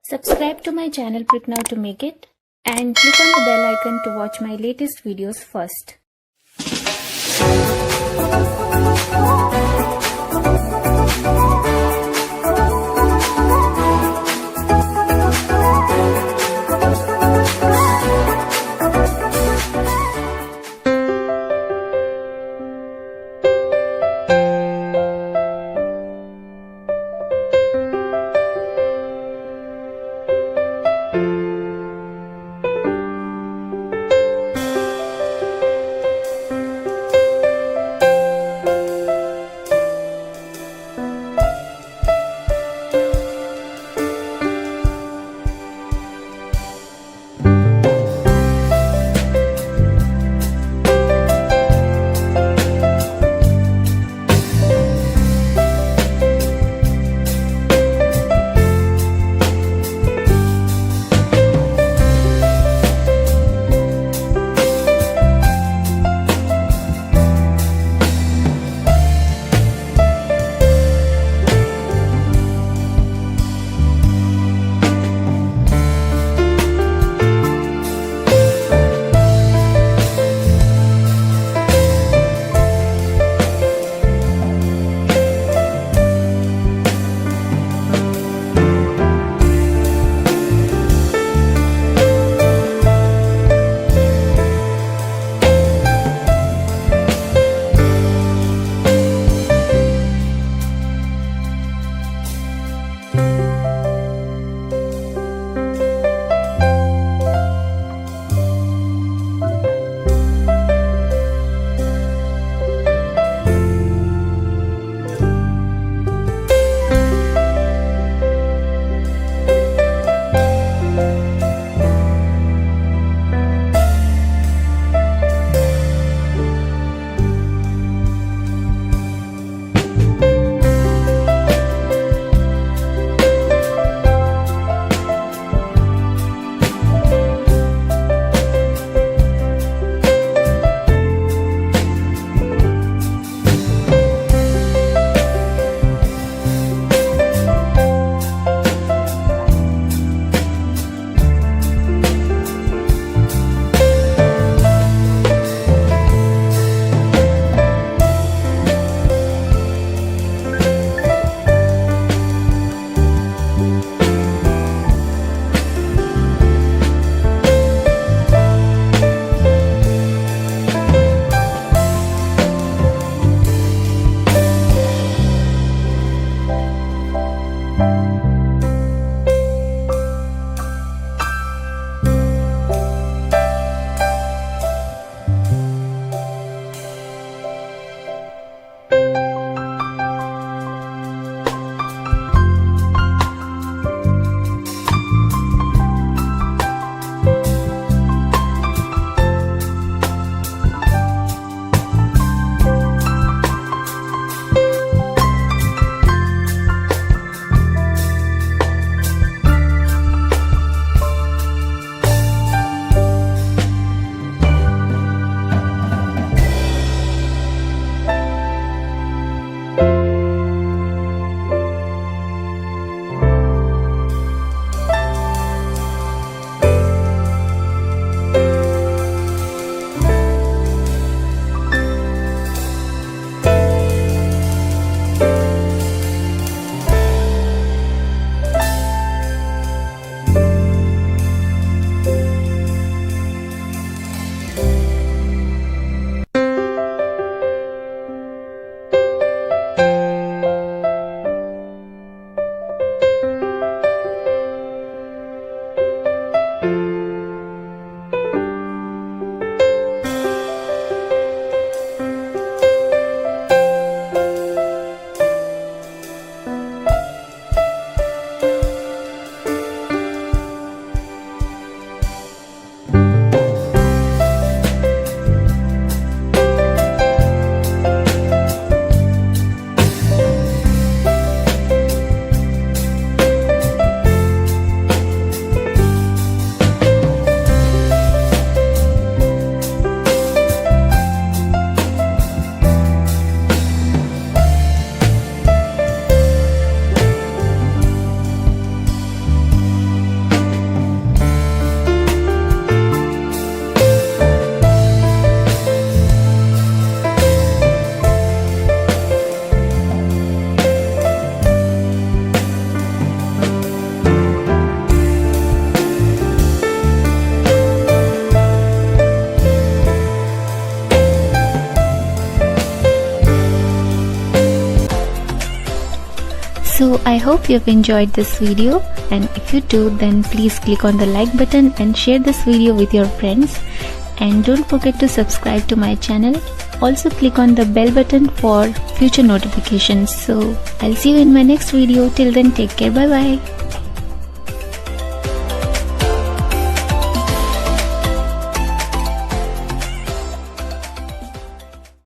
Subscribe to my channel, click now to make it, and click on the bell icon to watch my latest videos first. So I hope you've enjoyed this video, and if you do, then please click on the like button and share this video with your friends, and don't forget to subscribe to my channel. Also click on the bell button for future notifications. So I'll see you in my next video. Till then, take care. Bye bye.